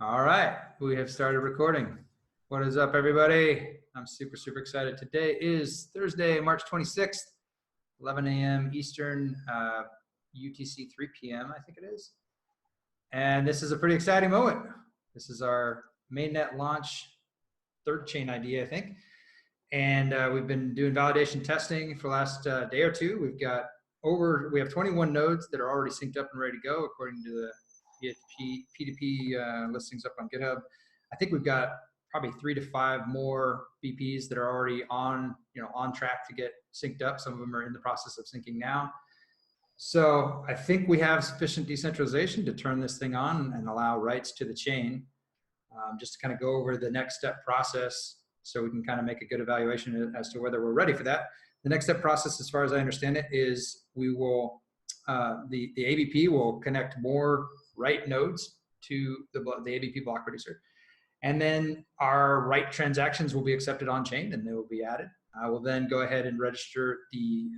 All right, we have started recording. What is up, everybody? I'm super excited. Today is Thursday, March 26th, 11 a.m. Eastern, UTC 3 p.m. I think it is. And this is a pretty exciting moment. This is our mainnet launch, third chain ID, I think. And we've been doing validation testing for the last day or two. We have 21 nodes that are already synced up and ready to go according to the P2P listings up on GitHub. I think we've got probably 3 to 5 more BPs that are already on track to get synced up. Some of them are in the process of syncing now. So I think we have sufficient decentralization to turn this thing on and allow writes to the chain. Just to kind of go over the next step process so we can kind of make a good evaluation as to whether we're ready for that. The next step process, as far as I understand it, is we will, the ABP will connect more write nodes to the ABP block producer. And then our write transactions will be accepted on chain and they will be added. I will then go ahead and register the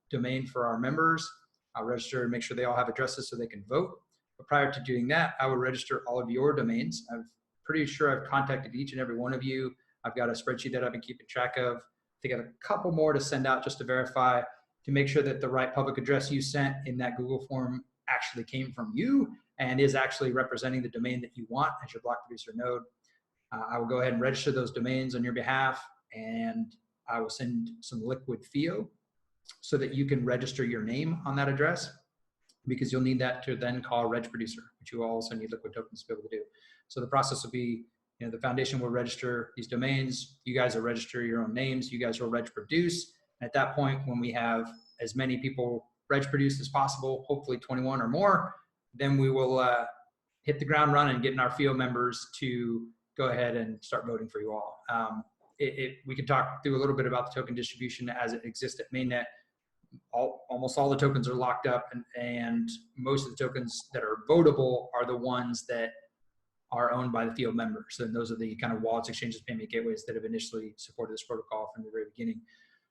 domain for our members. I'll register and make sure they all have addresses so they can vote. But prior to doing that, I will register all of your domains. I'm pretty sure I've contacted each and every one of you. I've got a spreadsheet that I've been keeping track of. I got a couple more to send out just to verify, to make sure that the right public address you sent in that Google form actually came from you and is actually representing the domain that you want as your block producer node. I will go ahead and register those domains on your behalf, and I will send some liquid FIO so that you can register your name on that address, because you'll need that to then call reg producer, which you also need liquid tokens to be able to do. So the process will be, the foundation will register these domains. You guys will register your own names. You guys will reg produce. And at that point, when we have as many people reg produced as possible, hopefully 21 or more, then we will hit the ground running, getting our FIO members to go ahead and start voting for you all. We can talk through a little bit about the token distribution as it exists at mainnet. Almost all the tokens are locked up, and most of the tokens that are votable are the ones that are owned by the FIO members. And those are the kind of wallets, exchanges, payment gateways that have initially supported this protocol from the very beginning.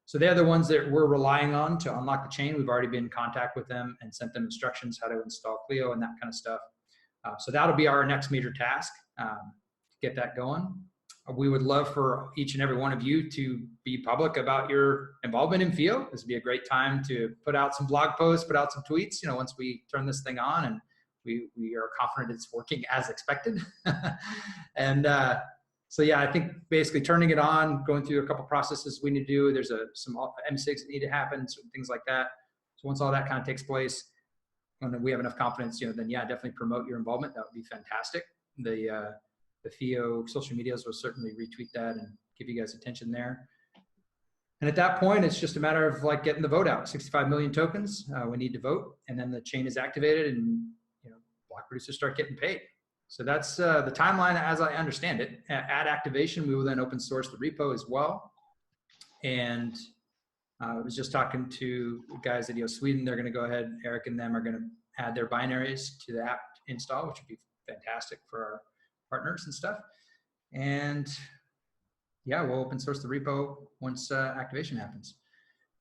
So they're the ones that we're relying on to unlock the chain. We've already been in contact with them and sent them instructions how to install Clio and that kind of stuff. So that'll be our next major task, to get that going. We would love for each and every one of you to be public about your involvement in FIO. This would be a great time to put out some blog posts, put out some tweets, once we turn this thing on and we are confident it's working as expected. And so yeah, I think basically turning it on, going through a couple processes we need to do. There's some M6 that need to happen, so things like that. So once all that kind of takes place, when we have enough confidence, then yeah, definitely promote your involvement. That would be fantastic. The FIO social medias will certainly retweet that and give you guys attention there. And at that point, it's just a matter of getting the vote out. 65 million tokens, we need to vote, and then the chain is activated, and block producers start getting paid. So that's the timeline as I understand it. At activation, we will then open source the repo as well. And I was just talking to guys at EO Sweden. They're going to go ahead, Eric and them are going to add their binaries to the app install, which would be fantastic for our partners and stuff. And yeah, we'll open source the repo once activation happens.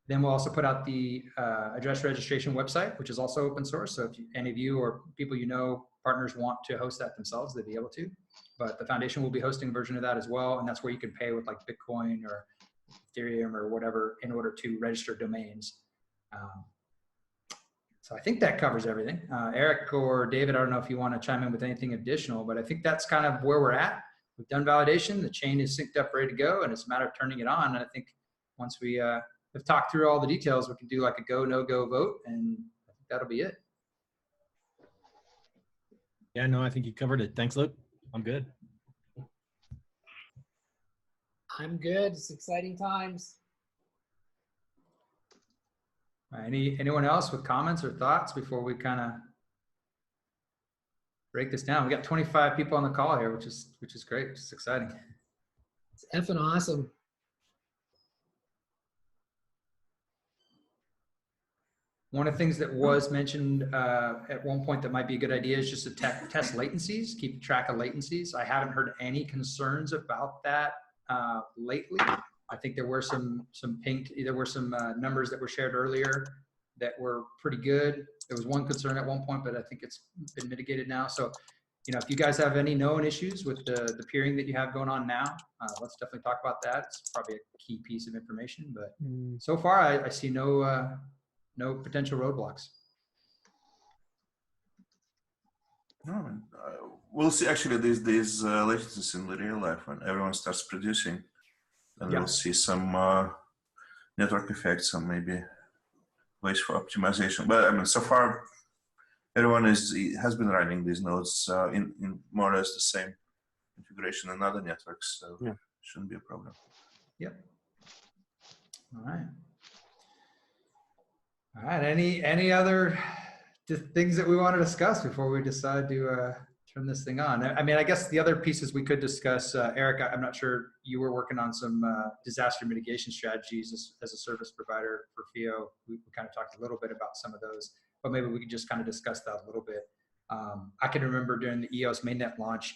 Then we'll also put out the address registration website, which is also open source. So if any of you or people partners want to host that themselves, they'd be able to. But the foundation will be hosting a version of that as well. And that's where you can pay with Bitcoin or Ethereum or whatever in order to register domains. So I think that covers everything. Eric or David, I don't know if you want to chime in with anything additional, but I think that's kind of where we're at. We've done validation. The chain is synced up, ready to go, and it's a matter of turning it on. And I think once we have talked through all the details, we can do a go, no go vote, and I think that'll be it. Yeah, no, I think you covered it. Thanks, Luke. I'm good. I'm good. It's exciting times. Anyone else with comments or thoughts before we kind of break this down? We got 25 people on the call here, which is great. It's exciting. It's effing awesome. One of the things that was mentioned at one point that might be a good idea is just to test latencies, keep track of latencies. I haven't heard any concerns about that lately. I think there were some numbers that were shared earlier that were pretty good. There was one concern at one point, but I think it's been mitigated now. So if you guys have any known issues with the peering that you have going on now, let's definitely talk about that. It's probably a key piece of information, but so far I see no potential roadblocks. No, we'll see. Actually, these latencies in the real life when everyone starts producing, and we'll see some network effects and maybe ways for optimization. But I mean, so far, everyone has been running these nodes in more or less the same configuration in other networks, so shouldn't be a problem. Yep. All right. All right. Any other things that we want to discuss before we decide to turn this thing on? I mean, I guess the other pieces we could discuss, Eric, I'm not sure, you were working on some disaster mitigation strategies as a service provider for FIO. We kind of talked a little bit about some of those, but maybe we could just kind of discuss that a little bit. I can remember during the EOS mainnet launch,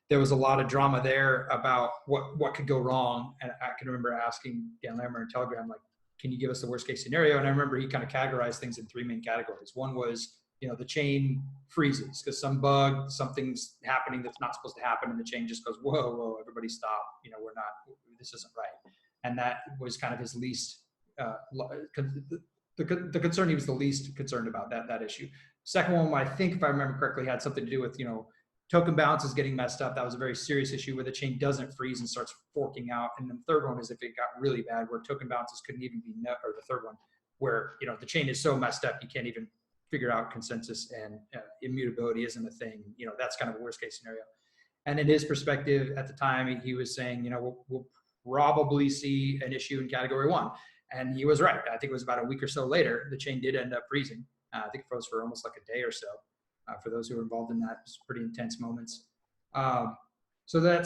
there was a lot of drama there about what could go wrong. And I can remember asking Dan Lammer in Telegram, like, can you give us the worst case scenario? And I remember he kind of categorized things in three main categories. One was, the chain freezes because some bug, something's happening that's not supposed to happen. And the chain just goes, whoa, everybody stop. This isn't right. And that was kind of his least, the concern he was the least concerned about, that issue. Second one, I think if I remember correctly, had something to do with, token balances getting messed up. That was a very serious issue where the chain doesn't freeze and starts forking out. And then the third one is if it got really bad where token balances couldn't even be or the third one where, the chain is so messed up, you can't even figure out consensus and immutability isn't a thing. That's kind of a worst case scenario. And in his perspective at the time, he was saying, we'll probably see an issue in category 1. And he was right. I think it was about a week or so later, the chain did end up freezing. I think it froze for almost like a day or so. For those who were involved in that, it was pretty intense moments. So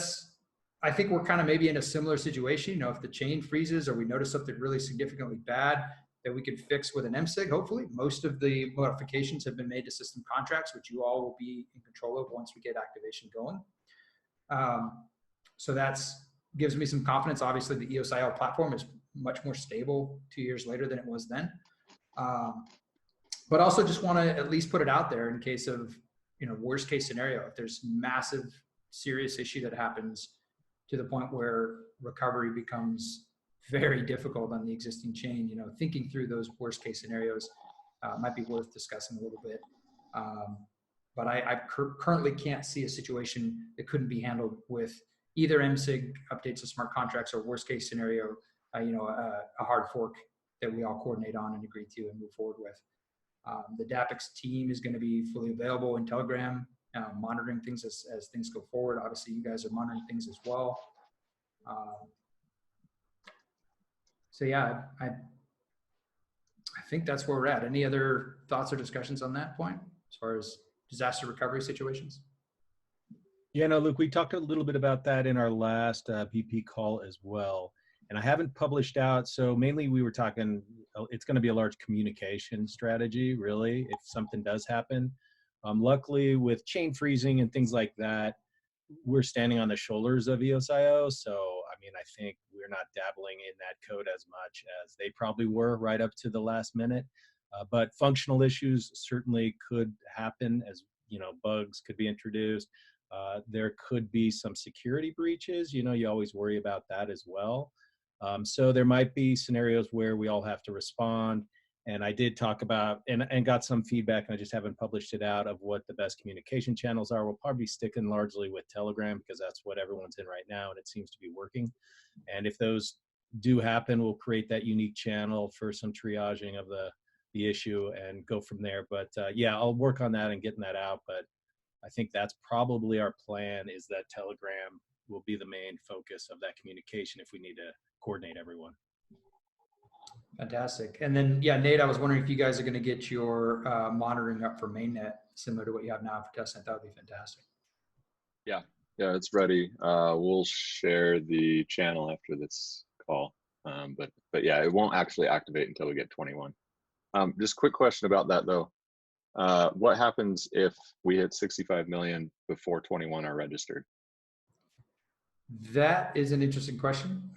I think we're kind of maybe in a similar situation. If the chain freezes or we notice something really significantly bad that we could fix with an MSIG, hopefully. Most of the modifications have been made to system contracts, which you all will be in control of once we get activation going. So gives me some confidence. Obviously, the EOS.IO platform is much more stable 2 years later than it was then. But also just want to at least put it out there in case of, worst case scenario, if there's massive serious issue that happens to the point where recovery becomes very difficult on the existing chain, thinking through those worst case scenarios might be worth discussing a little bit. But I currently can't see a situation that couldn't be handled with either MSIG updates to smart contracts or worst case scenario, a hard fork that we all coordinate on and agree to and move forward with. The DAPX team is going to be fully available in Telegram, monitoring things as things go forward. Obviously, you guys are monitoring things as well. So yeah, I think that's where we're at. Any other thoughts or discussions on that point as far as disaster recovery situations? Yeah, no, Luke, we talked a little bit about that in our last BP call as well. And I haven't published out, so mainly we were talking, it's going to be a large communication strategy, really, if something does happen. Luckily, with chain freezing and things like that, we're standing on the shoulders of EOS.IO. So, I mean, I think we're not dabbling in that code as much as they probably were right up to the last minute. But functional issues certainly could happen as, bugs could be introduced. There could be some security breaches. You always worry about that as well. So there might be scenarios where we all have to respond. And I did talk about and got some feedback, and I just haven't published it out, of what the best communication channels are. We'll probably be sticking largely with Telegram because that's what everyone's in right now, and it seems to be working. And if those do happen, we'll create that unique channel for some triaging of the issue and go from there. But yeah, I'll work on that and getting that out. But I think that's probably our plan, is that Telegram will be the main focus of that communication if we need to coordinate everyone. Fantastic. And then, yeah, Nate, I was wondering if you guys are going to get your monitoring up for mainnet similar to what you have now for testnet. That would be fantastic. Yeah, it's ready. We'll share the channel after this call. But yeah, it won't actually activate until we get 21. Just quick question about that though. What happens if we hit 65 million before 21 are registered? That is an interesting question.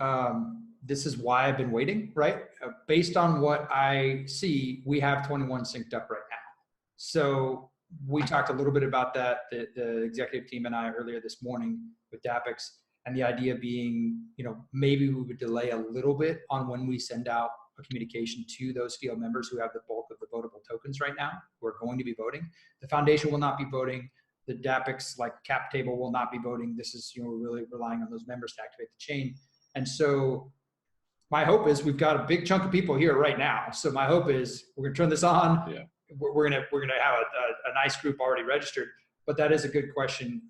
This is why I've been waiting, right? Based on what I see, we have 21 synced up right now. So we talked a little bit about that, the executive team and I earlier this morning with DAPX, and the idea being, maybe we would delay a little bit on when we send out a communication to those FIO members who have the bulk of the votable tokens right now, who are going to be voting. The foundation will not be voting. The DAPX cap table will not be voting. This is, we're really relying on those members to activate the chain. And so my hope is we've got a big chunk of people here right now. So my hope is we're gonna turn this on. Yeah. We're gonna have a nice group already registered. But that is a good question.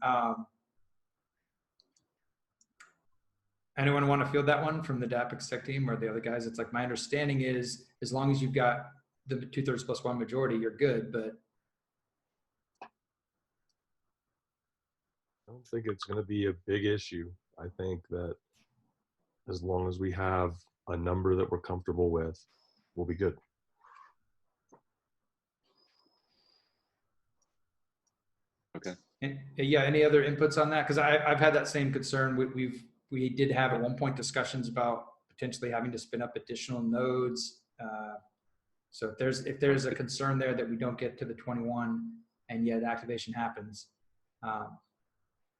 Anyone want to field that one from the DAPX tech team or the other guys? It's my understanding is as long as you've got the 2/3 + 1 majority, you're good. But I don't think it's going to be a big issue. I think that as long as we have a number that we're comfortable with, we'll be good. Okay. And, yeah, any other inputs on that? Because I've had that same concern. We did have at one point discussions about potentially having to spin up additional nodes. So if there's a concern there that we don't get to the 21 and yet activation happens,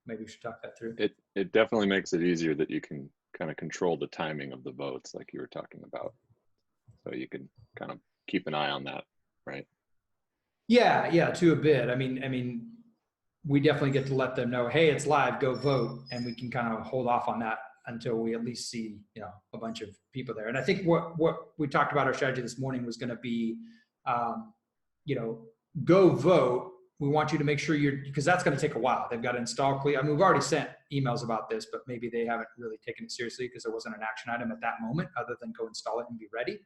maybe we should talk that through. It definitely makes it easier that you can kind of control the timing of the votes like you were talking about. So you can kind of keep an eye on that, right? Yeah, to a bit. I mean, we definitely get to let them know, hey, it's live, go vote, and we can kind of hold off on that until we at least see, a bunch of people there. And I think what we talked about our strategy this morning was going to be, go vote. We want you to make sure because that's going to take a while. They've got to install CLI. I mean, we've already sent emails about this, but maybe they haven't really taken it seriously because there wasn't an action item at that moment other than go install it and be ready.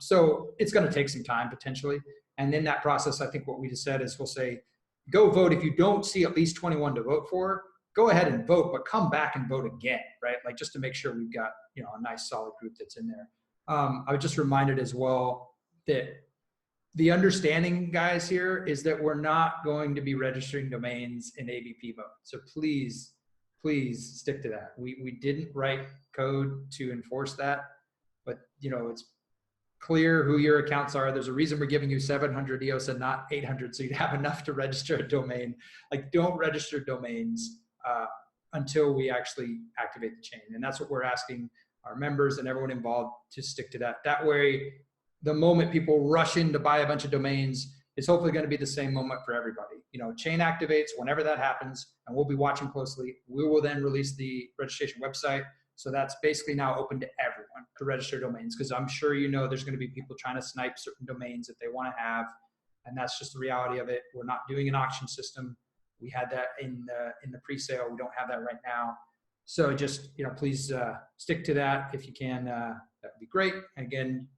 So it's going to take some time potentially. And in that process, I think what we just said is we'll say, go vote. If you don't see at least 21 to vote for, go ahead and vote, but come back and vote again, right? Just to make sure we've got, a nice solid group that's in there. I was just reminded as well that the understanding, guys, here is that we're not going to be registering domains in ABP mode. So please stick to that. We didn't write code to enforce that, but it's clear who your accounts are. There's a reason we're giving you 700 EOS and not 800, so you'd have enough to register a domain. Don't register domains until we actually activate the chain. And that's what we're asking our members and everyone involved to stick to that. That way, the moment people rush in to buy a bunch of domains, it's hopefully going to be the same moment for everybody. Chain activates whenever that happens, and we'll be watching closely. We will then release the registration website. So that's basically now open to everyone to register domains, because I'm sure there's going to be people trying to snipe certain domains that they want to have, and that's just the reality of it. We're not doing an auction system. We had that in the pre-sale. We don't have that right now. So just please stick to that if you can. That would be great. Again,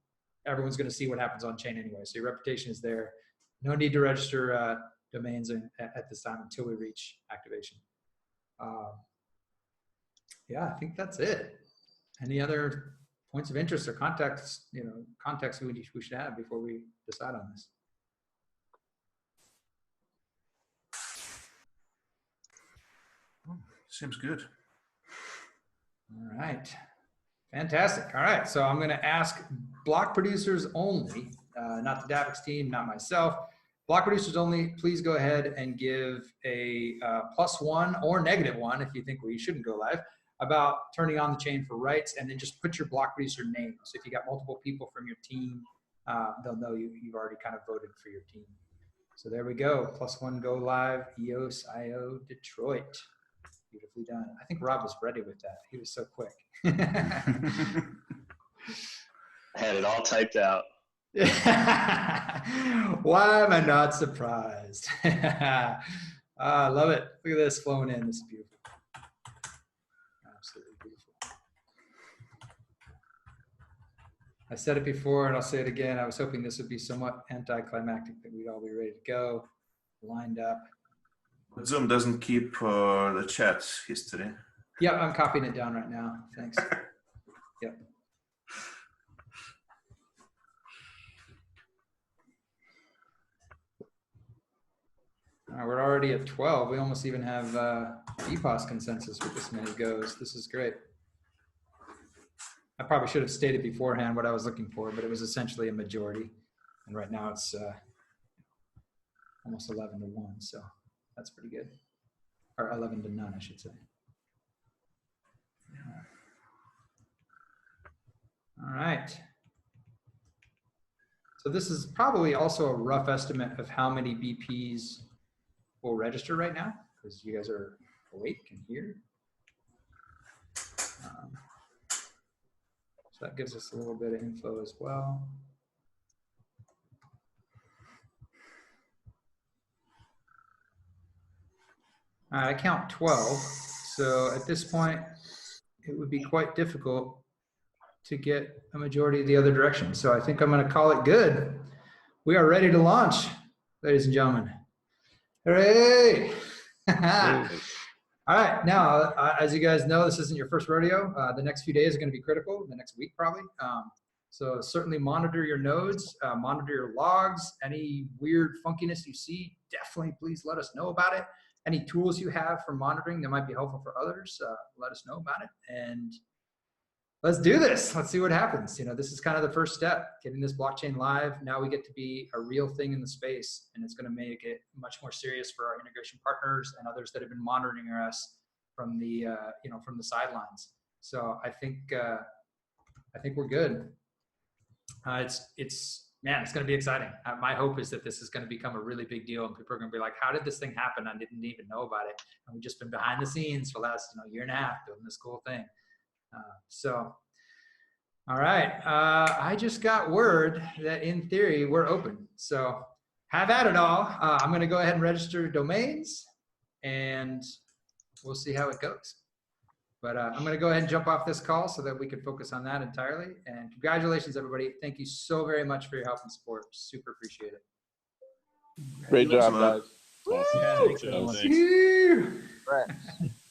everyone's going to see what happens on chain anyway, so your reputation is there. No need to register domains at this time until we reach activation. Yeah, I think that's it. Any other points of interest or context we should have before we decide on this? Seems good. All right, fantastic. All right, so I'm going to ask block producers only, not the DAPX team, not myself. Block producers only, please go ahead and give a +1 or -1 if you think we shouldn't go live about turning on the chain for rights, and then just put your block producer name. So if you got multiple people from your team, they'll know you've already kind of voted for your team. So there we go. +1 go live, EOS IO Detroit. Beautifully done. I think Rob was ready with that. He was so quick. I had it all typed out. Why am I not surprised? I love it. Look at this flowing in. This is beautiful. Absolutely beautiful. I said it before and I'll say it again. I was hoping this would be somewhat anticlimactic, that we'd all be ready to go, lined up. But Zoom doesn't keep the chat history. Yeah, I'm copying it down right now. Thanks. Yep. All right, we're already at 12. We almost even have EPOS consensus with this many goes. This is great. I probably should have stated beforehand what I was looking for, but it was essentially a majority. And right now it's almost 11 to 1. So that's pretty good. Or 11 to none, I should say. All right. So this is probably also a rough estimate of how many BPs will register right now, because you guys are awake and here. So that gives us a little bit of info as well. All right, I count 12. So at this point, it would be quite difficult to get a majority of the other direction. So I think I'm going to call it good. We are ready to launch, ladies and gentlemen. Hooray! All right, now, as you guys know, this isn't your first rodeo. The next few days are going to be critical, the next week probably. So certainly monitor your nodes, monitor your logs. Any weird funkiness you see, definitely please let us know about it. Any tools you have for monitoring that might be helpful for others, let us know about it. And let's do this. Let's see what happens. You know, this is kind of the first step, getting this blockchain live. Now we get to be a real thing in the space, and it's going to make it much more serious for our integration partners and others that have been monitoring us from the, you know, from the sidelines. So I think we're good. Man, it's going to be exciting. My hope is that this is going to become a really big deal, and people are going to be like, how did this thing happen? I didn't even know about it. And we've just been behind the scenes for the last, you know, year and a half doing this cool thing. All right. I just got word that in theory we're open. So have at it all. I'm going to go ahead and register domains, and we'll see how it goes. But I'm going to go ahead and jump off this call so that we can focus on that entirely. And congratulations, everybody. Thank you so very much for your help and support. Super appreciate it. Great job, guys. Yeah, thanks, everyone. Thanks.